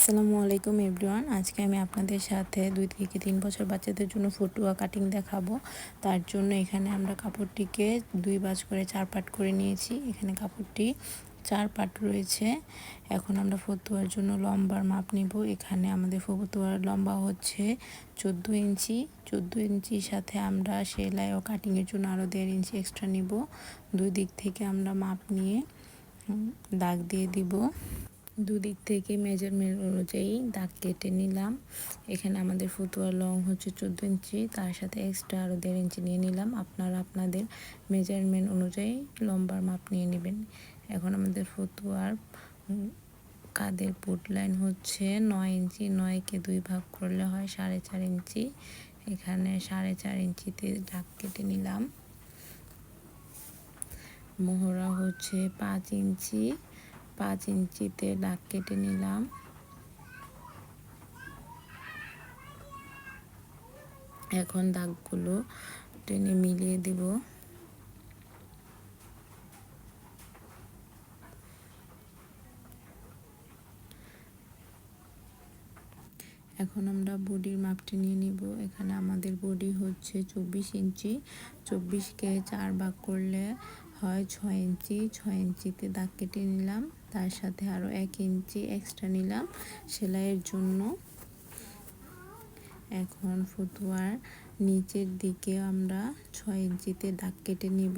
আসসালামু আলাইকুম এভরিওয়ান। আজকে আমি আপনাদের সাথে 2 থেকে 3 বছর বাচ্চাদের জন্য ফতুয়া কাটিং দেখাবো। তার জন্য এখানে আমরা কাপড়টিকে 2 ভাঁজ করে 4 পার্ট করে নিয়েছি। এখানে কাপড়টি 4 পার্ট রয়েছে। এখন আমরা ফতুয়ার জন্য লম্বার মাপ নিব। এখানে আমাদের ফতুয়ার লম্বা হচ্ছে 14 ইঞ্চি। 14 ইঞ্চির সাথে আমরা সেলাই ও কাটিংয়ের জন্য আরও 1.5 ইঞ্চি এক্সট্রা নিব। দুই দিক থেকে আমরা মাপ নিয়ে দাগ দিয়ে দিব। দুদিক থেকে মেজারমেন্ট অনুযায়ী দাগ কেটে নিলাম। এখানে আমাদের ফতুয়ার লং হচ্ছে 14 ইঞ্চি, তার সাথে এক্সট্রা আরও 1.5 ইঞ্চি নিয়ে নিলাম। আপনারা আপনাদের মেজারমেন্ট অনুযায়ী লম্বার মাপ নিয়ে নেবেন। এখন আমাদের ফতুয়ার কাঁধের পুট লাইন হচ্ছে 9 ইঞ্চি। 9কে 2 ভাগ করলে হয় 4.5 ইঞ্চি। এখানে 4.5 ইঞ্চিতে দাগ কেটে নিলাম। মোহরা হচ্ছে 5 ইঞ্চি। 5 ইঞ্চিতে দাগ কেটে নিলাম। এখন দাগগুলো টেনে মিলিয়ে দিব। এখন আমরা বডির মাপটি নিয়ে নিব। এখানে আমাদের বডি হচ্ছে 24 ইঞ্চি। 24কে 4 ভাগ করলে হয় 6 ইঞ্চি। 6 ইঞ্চিতে দাগ কেটে নিলাম। তার সাথে আরও 1 ইঞ্চি এক্সট্রা নিলাম সেলাইয়ের জন্য। এখন ফতুয়ার নিচের দিকে আমরা 6 ইঞ্চিতে দাগ কেটে নিব।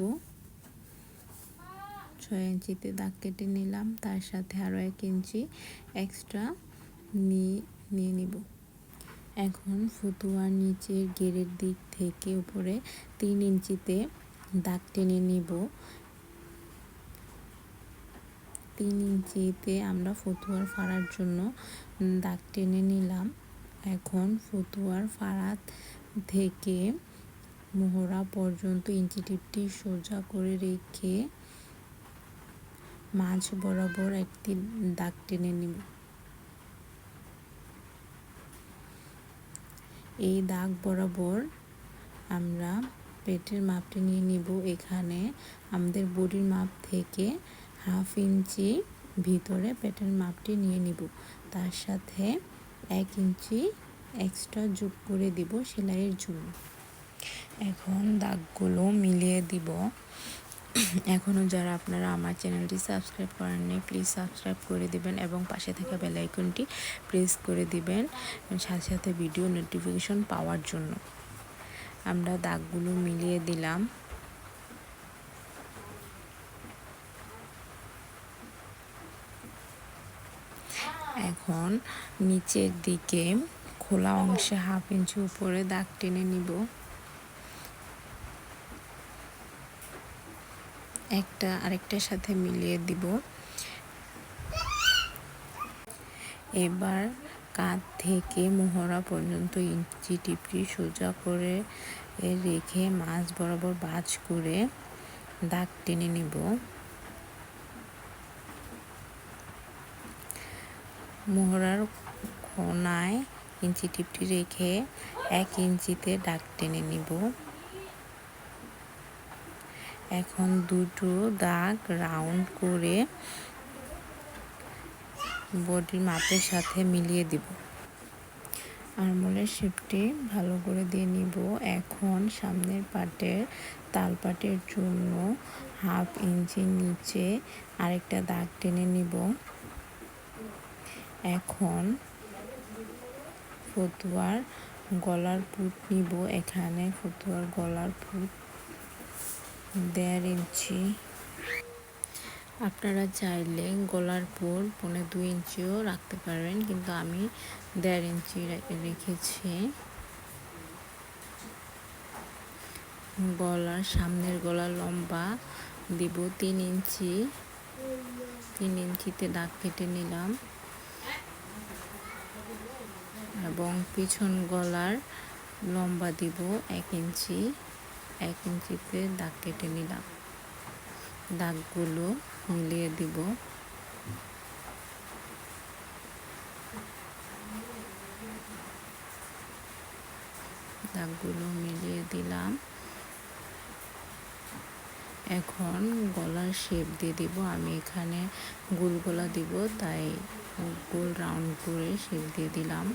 6 ইঞ্চিতে দাগ কেটে নিলাম। তার সাথে আরও 1 ইঞ্চি এক্সট্রা নিয়ে নিব। এখন ফতুয়ার নিচের গেরের দিক থেকে উপরে 3 ইঞ্চিতে দাগ টেনে নিব। 3 ইঞ্চিতে আমরা ফতুয়ার ফাড়ার জন্য দাগ টেনে নিলাম। এখন ফতুয়ার ফাড়া থেকে মোহরা পর্যন্ত ইঞ্চি টিপটি সোজা করে রেখে মাঝ বরাবর একটি দাগ টেনে নিব। এই দাগ বরাবর আমরা পেটের মাপটি নিয়ে নিব। এখানে আমাদের বডির মাপ থেকে 1/2 ইঞ্চি ভিতরে পেটের মাপটি নিয়ে নিব। তার সাথে 1 ইঞ্চি এক্সট্রা যোগ করে দিব সেলাইয়ের জন্য। এখন দাগগুলো মিলিয়ে দিব। এখনও যারা আপনারা আমার চ্যানেলটি সাবস্ক্রাইব করেননি, প্লিজ সাবস্ক্রাইব করে দিবেন এবং পাশে থাকা বেল আইকনটি প্রেস করে দিবেন সাথে সাথে ভিডিও নোটিফিকেশন পাওয়ার জন্য। আমরা দাগগুলো মিলিয়ে দিলাম। এখন নিচের দিকে খোলা অংশে 1/2 ইঞ্চি উপরে দাগ টেনে নিব। একটা আরেকটার সাথে মিলিয়ে দিব। এবার কাঁধ থেকে মোহরা পর্যন্ত ইঞ্চি টিপটি সোজা করে রেখে মাঝ বরাবর ভাঁজ করে দাগ টেনে নিব। মোহরার কোণায় ইঞ্চি টিপটি রেখে 1 ইঞ্চিতে দাগ টেনে নিব। এখন দুটো দাগ রাউন্ড করে বডির মাপের সাথে মিলিয়ে দিব। আরমোলের শেপটি ভালো করে দিয়ে নিব। এখন সামনের পাটের তালপাটের জন্য 1/2 ইঞ্চি নিচে আরেকটা দাগ টেনে নিব। এখন ফতুয়ার গলার পুঁত নিব। এখানে ফতুয়ার গলার পুঁত 1.5 ইঞ্চি। আপনারা চাইলে গলার পুঁত 1.25 ইঞ্চিও রাখতে পারবেন, কিন্তু আমি 1.5 ইঞ্চি রেখেছি। সামনের গলার লম্বা দিব 3 ইঞ্চি। 3 ইঞ্চিতে দাগ কেটে নিলাম এবং পিছন গলার লম্বা দিব 1 ইঞ্চি। 1 ইঞ্চিতে দাগ কেটে নিলাম। দাগগুলো মিলিয়ে দিব। দাগগুলো মিলিয়ে দিলাম। এখন গলার শেপ দিয়ে দিব। আমি এখানে গোল গলা দিব, তাই গোল রাউন্ড করে শেপ দিয়ে দিলাম।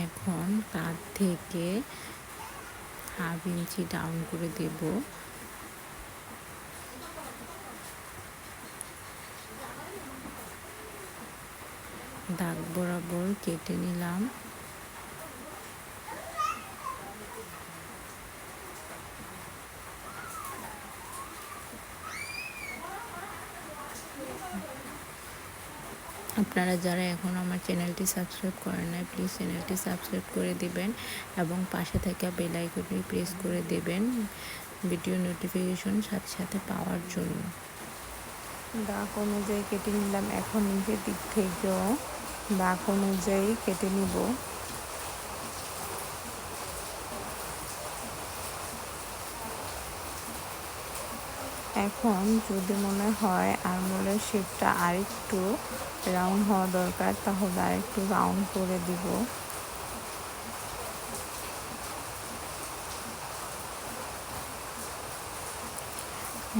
এখন তার থেকে হাফ ইঞ্চি ডাউন করে দেব। দাগ বরাবর কেটে নিলাম। আপনারা যারা এখন আমার চ্যানেলটি সাবস্ক্রাইব করেন নাই, প্লিজ চ্যানেলটি সাবস্ক্রাইব করে দিবেন এবং পাশে থাকা বেল আইকনটি প্রেস করে দেবেন ভিডিও নোটিফিকেশন সাথে সাথে পাওয়ার জন্য। দাগ অনুযায়ী কেটে নিলাম। এখন নিচের দিক থেকেও দাগ অনুযায়ী কেটে নিব। এখন যদি মনে হয় আরমোলের শেপটা আরেকটু রাউন্ড হওয়া দরকার, তাহলে আরেকটু রাউন্ড করে দিব।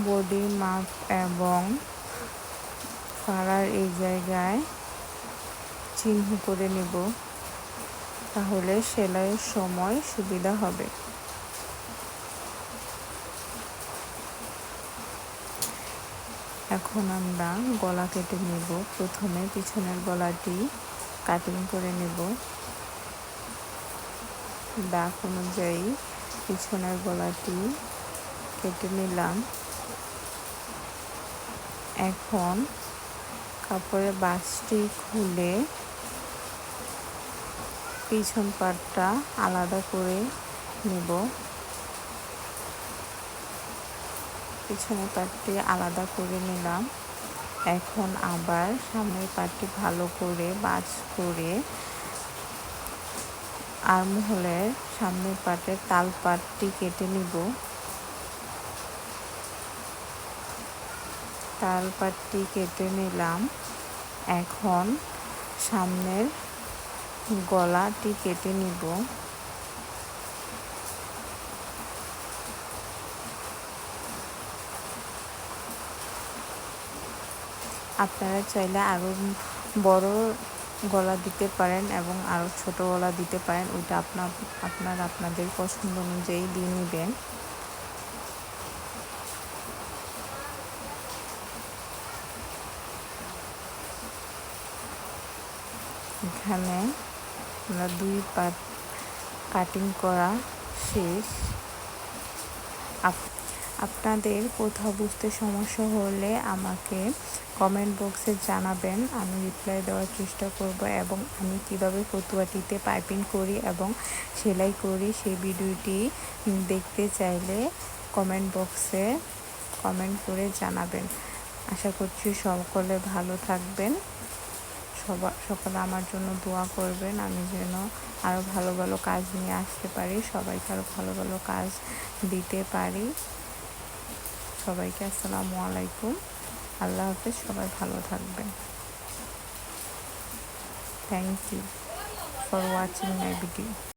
বডি মাপ এবং ফাড়ার এই জায়গায় চিহ্ন করে নেব, তাহলে সেলাইয়ের সময় সুবিধা হবে। এখন আমরা গলা কেটে নেব। প্রথমে পিছনের গলাটি কাটিং করে নেব। দাগ অনুযায়ী পিছনের গলাটি কেটে নিলাম। এখন কাপড়ের বাঁশটি খুলে পিছন পাটটা আলাদা করে নেব। পিছনের পাটটি আলাদা করে নিলাম। এখন আবার সামনের পাটটি ভালো করে ভাঁজ করে আর্মহোলের সামনের পাটের তাল পাটটি কেটে নিব। তাল পাটটি কেটে নিলাম। এখন সামনের গলাটি কেটে নিব। আপনারা চাইলে আরও বড় গলা দিতে পারেন এবং আরও ছোট গলা দিতে পারেন, ওইটা আপনাদের পছন্দ অনুযায়ী দিয়ে নেবেন। এখানে আমরা 2 পার্ট কাটিং করা শেষ। আপনাদের কোথাও বুঝতে সমস্যা হলে আমাকে কমেন্ট বক্সে জানাবেন, আমি রিপ্লাই দেওয়ার চেষ্টা করব। এবং আমি কিভাবে ফতুয়াটিতে পাইপিং করি এবং সেলাই করি সেই ভিডিওটি দেখতে চাইলে কমেন্ট বক্সে কমেন্ট করে জানাবেন। আশা করছি সকলে ভালো থাকবেন। সকলে আমার জন্য দোয়া করবেন, আমি যেন আরও ভালো ভালো কাজ নিয়ে আসতে পারি, সবাইকে আরও ভালো ভালো কাজ দিতে পারি। সবাইকে আসসালামু আলাইকুম, আল্লাহ হাফেজ, সবাই ভালো থাকবেন। Thank you for watching my video.